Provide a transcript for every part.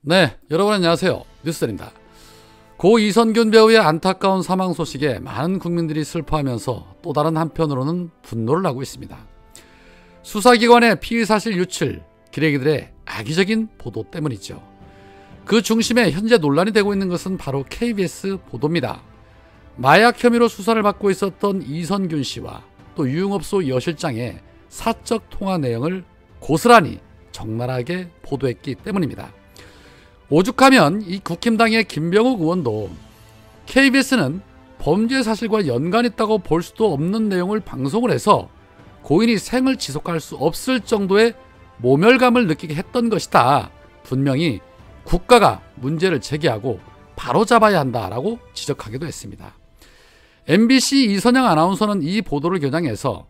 네, 여러분 안녕하세요. 뉴스입니다. 고 이선균 배우의 안타까운 사망 소식에 많은 국민들이 슬퍼하면서 또 다른 한편으로는 분노를 하고 있습니다. 수사기관의 피의사실 유출, 기레기들의 악의적인 보도 때문이죠. 그 중심에 현재 논란이 되고 있는 것은 바로 KBS 보도입니다. 마약 혐의로 수사를 받고 있었던 이선균 씨와 또 유흥업소 여실장의 사적 통화 내용을 고스란히 적나라하게 보도했기 때문입니다. 오죽하면 이 국힘당의 김병욱 의원도 KBS는 범죄 사실과 연관이 있다고 볼 수도 없는 내용을 방송을 해서 고인이 생을 지속할 수 없을 정도의 모멸감을 느끼게 했던 것이다. 분명히 국가가 문제를 제기하고 바로잡아야 한다라고 지적하기도 했습니다. MBC 이선영 아나운서는 이 보도를 겨냥해서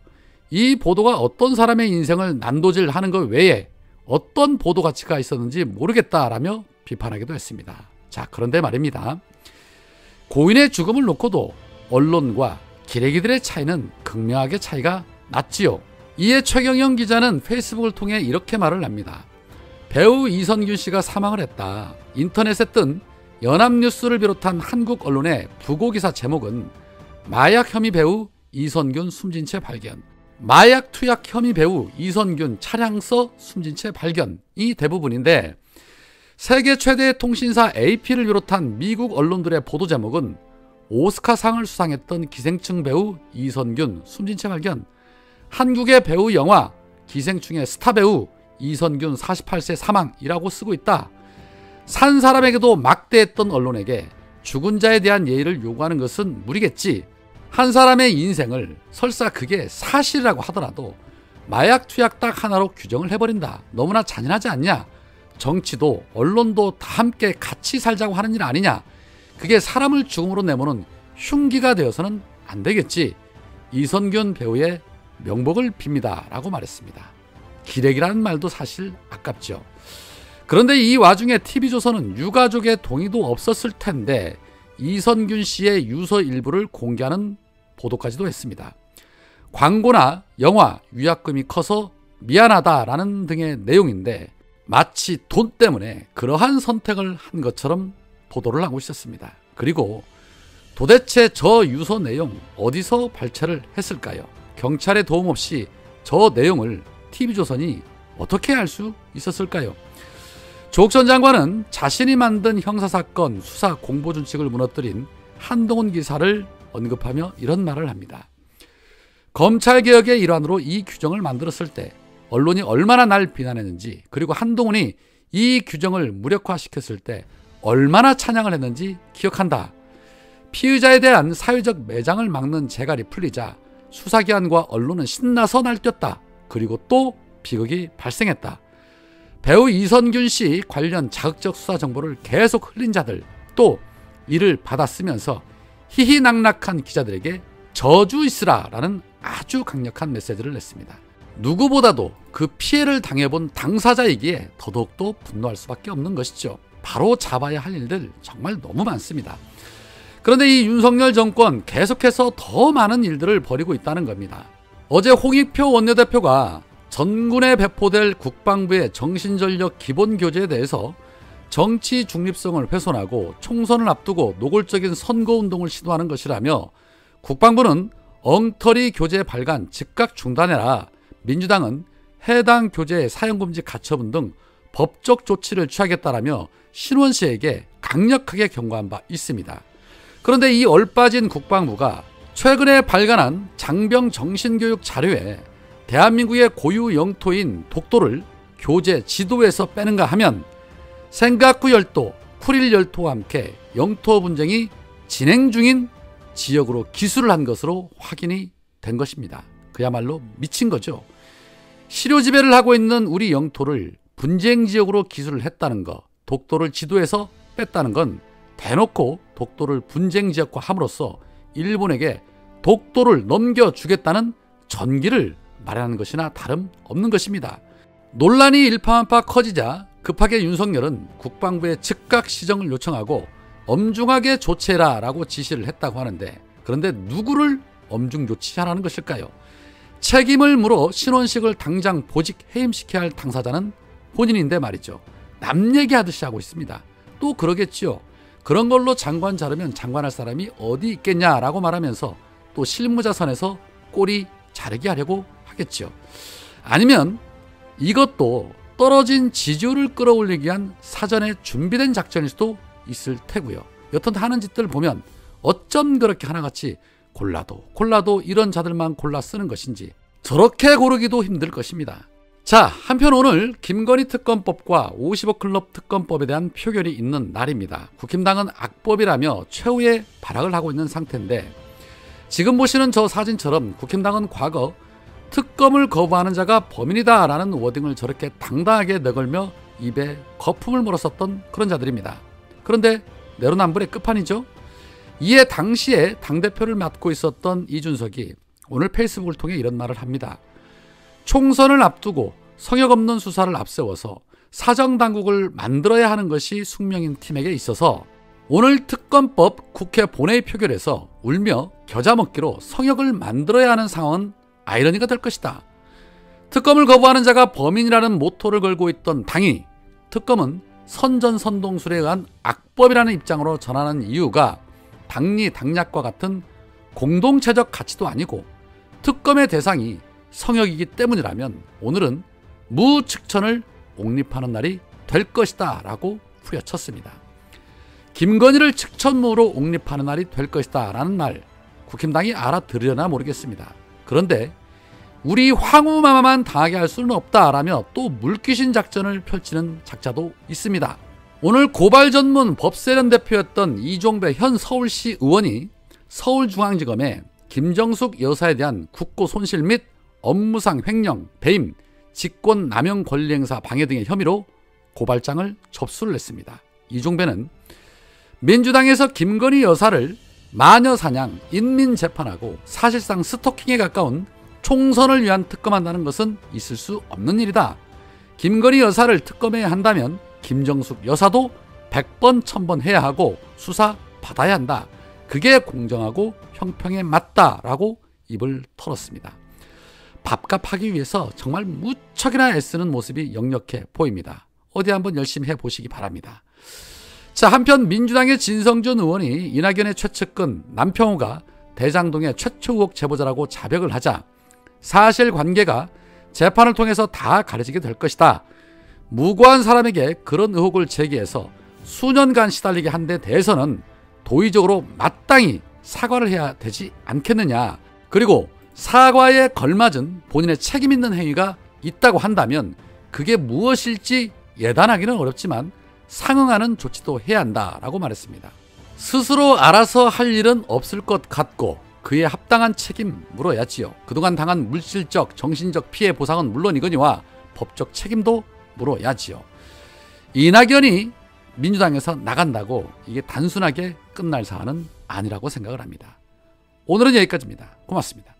이 보도가 어떤 사람의 인생을 난도질하는 것 외에 어떤 보도 가치가 있었는지 모르겠다라며 비판하기도 했습니다. 자, 그런데 말입니다. 고인의 죽음을 놓고도 언론과 기레기들의 차이는 극명하게 차이가 났지요. 이에 최경영 기자는 페이스북을 통해 이렇게 말을 합니다. 배우 이선균 씨가 사망을 했다. 인터넷에 뜬 연합뉴스를 비롯한 한국 언론의 부고기사 제목은 마약 혐의 배우 이선균 숨진 채 발견, 마약 투약 혐의 배우 이선균 차량서 숨진 채 발견이 대부분인데, 세계 최대의 통신사 AP를 비롯한 미국 언론들의 보도 제목은 오스카상을 수상했던 기생충 배우 이선균 숨진 채 발견, 한국의 배우 영화 기생충의 스타 배우 이선균 48세 사망이라고 쓰고 있다. 산 사람에게도 막대했던 언론에게 죽은 자에 대한 예의를 요구하는 것은 무리겠지. 한 사람의 인생을 설사 그게 사실이라고 하더라도 마약 투약 딱 하나로 규정을 해버린다. 너무나 잔인하지 않냐. 정치도 언론도 다 함께 같이 살자고 하는 일 아니냐. 그게 사람을 죽음으로 내모는 흉기가 되어서는 안 되겠지. 이선균 배우의 명복을 빕니다 라고 말했습니다. 기레기라는 말도 사실 아깝죠. 그런데 이 와중에 TV조선은 유가족의 동의도 없었을 텐데 이선균 씨의 유서 일부를 공개하는 보도까지도 했습니다. 광고나 영화 위약금이 커서 미안하다라는 등의 내용인데 마치 돈 때문에 그러한 선택을 한 것처럼 보도를 하고 있었습니다. 그리고 도대체 저 유서 내용 어디서 발췌를 했을까요? 경찰의 도움 없이 저 내용을 TV조선이 어떻게 알 수 있었을까요? 조국 전 장관은 자신이 만든 형사사건 수사 공보준칙을 무너뜨린 한동훈 기사를 언급하며 이런 말을 합니다. 검찰개혁의 일환으로 이 규정을 만들었을 때 언론이 얼마나 날 비난했는지, 그리고 한동훈이 이 규정을 무력화시켰을 때 얼마나 찬양을 했는지 기억한다. 피의자에 대한 사회적 매장을 막는 재갈이 풀리자 수사기관과 언론은 신나서 날뛰었다. 그리고 또 비극이 발생했다. 배우 이선균 씨 관련 자극적 수사 정보를 계속 흘린 자들, 또 이를 받아쓰면서 희희낙낙한 기자들에게 저주 있으라 라는 아주 강력한 메시지를 냈습니다. 누구보다도 그 피해를 당해본 당사자이기에 더더욱더 분노할 수밖에 없는 것이죠. 바로 잡아야 할 일들 정말 너무 많습니다. 그런데 이 윤석열 정권 계속해서 더 많은 일들을 벌이고 있다는 겁니다. 어제 홍익표 원내대표가 전군에 배포될 국방부의 정신전력 기본교재에 대해서 정치 중립성을 훼손하고 총선을 앞두고 노골적인 선거운동을 시도하는 것이라며 국방부는 엉터리 교재 발간 즉각 중단해라, 민주당은 해당 교재의 사용금지 가처분 등 법적 조치를 취하겠다라며 신원 씨에게 강력하게 경고한 바 있습니다. 그런데 이 얼빠진 국방부가 최근에 발간한 장병 정신교육 자료에 대한민국의 고유 영토인 독도를 교재 지도에서 빼는가 하면 생각구 열도, 쿠릴 열도와 함께 영토 분쟁이 진행 중인 지역으로 기술을 한 것으로 확인이 된 것입니다. 그야말로 미친 거죠. 실효 지배를 하고 있는 우리 영토를 분쟁 지역으로 기술을 했다는 것, 독도를 지도에서 뺐다는 건 대놓고 독도를 분쟁 지역화 함으로써 일본에게 독도를 넘겨주겠다는 전기를 마련하는 것이나 다름없는 것입니다. 논란이 일파만파 커지자 급하게 윤석열은 국방부에 즉각 시정을 요청하고 엄중하게 조치해라 라고 지시를 했다고 하는데, 그런데 누구를 엄중 조치하라는 것일까요? 책임을 물어 신원식을 당장 보직 해임시켜야 할 당사자는 본인인데 말이죠. 남 얘기하듯이 하고 있습니다. 또 그러겠지요. 그런 걸로 장관 자르면 장관할 사람이 어디 있겠냐라고 말하면서 또 실무자 선에서 꼬리 자르게 하려고 하겠지요. 아니면 이것도 떨어진 지지율을 끌어올리기 위한 사전에 준비된 작전일 수도 있을 테고요. 여튼 하는 짓들 보면 어쩜 그렇게 하나같이 골라도 이런 자들만 골라 쓰는 것인지 저렇게 고르기도 힘들 것입니다. 자, 한편 오늘 김건희 특검법과 55 클럽 특검법에 대한 표결이 있는 날입니다. 국힘당은 악법이라며 최후의 발악을 하고 있는 상태인데, 지금 보시는 저 사진처럼 국힘당은 과거 특검을 거부하는 자가 범인이다 라는 워딩을 저렇게 당당하게 내걸며 입에 거품을 물었었던 그런 자들입니다. 그런데 내로남불의 끝판이죠. 이에 당시에 당대표를 맡고 있었던 이준석이 오늘 페이스북을 통해 이런 말을 합니다. 총선을 앞두고 성역 없는 수사를 앞세워서 사정당국을 만들어야 하는 것이 숙명인 팀에게 있어서 오늘 특검법 국회 본회의 표결에서 울며 겨자 먹기로 성역을 만들어야 하는 상황은 아이러니가 될 것이다. 특검을 거부하는 자가 범인이라는 모토를 걸고 있던 당이 특검은 선전선동술에 의한 악법이라는 입장으로 전하는 이유가 당리 당략과 같은 공동체적 가치도 아니고 특검의 대상이 성역이기 때문이라면 오늘은 무측천을 옹립하는 날이 될 것이다 라고 후려쳤습니다. 김건희를 측천무로 옹립하는 날이 될 것이다 라는 말, 국힘당이 알아들으려나 모르겠습니다. 그런데 우리 황후마마만 당하게 할 수는 없다라며 또 물귀신 작전을 펼치는 작자도 있습니다. 오늘 고발 전문 법세련 대표였던 이종배 현 서울시 의원이 서울중앙지검에 김정숙 여사에 대한 국고 손실 및 업무상 횡령, 배임, 직권 남용 권리행사 방해 등의 혐의로 고발장을 접수를 했습니다. 이종배는 민주당에서 김건희 여사를 마녀사냥, 인민재판하고 사실상 스토킹에 가까운 총선을 위한 특검한다는 것은 있을 수 없는 일이다. 김건희 여사를 특검해야 한다면 김정숙 여사도 100번 1000번 해야 하고 수사 받아야 한다. 그게 공정하고 형평에 맞다라고 입을 털었습니다. 밥값 하기 위해서 정말 무척이나 애쓰는 모습이 역력해 보입니다. 어디 한번 열심히 해보시기 바랍니다. 자, 한편 민주당의 진성준 의원이 이낙연의 최측근 남평우가 대장동의 최초 의혹 제보자라고 자백을 하자 사실관계가 재판을 통해서 다 가려지게 될 것이다. 무고한 사람에게 그런 의혹을 제기해서 수년간 시달리게 한 데 대해서는 도의적으로 마땅히 사과를 해야 되지 않겠느냐. 그리고 사과에 걸맞은 본인의 책임 있는 행위가 있다고 한다면 그게 무엇일지 예단하기는 어렵지만 상응하는 조치도 해야 한다라고 말했습니다. 스스로 알아서 할 일은 없을 것 같고 그에 합당한 책임 물어야지요. 그동안 당한 물질적, 정신적 피해 보상은 물론이거니와 법적 책임도 물어야지요. 이낙연이 민주당에서 나간다고 이게 단순하게 끝날 사안은 아니라고 생각을 합니다. 오늘은 여기까지입니다. 고맙습니다.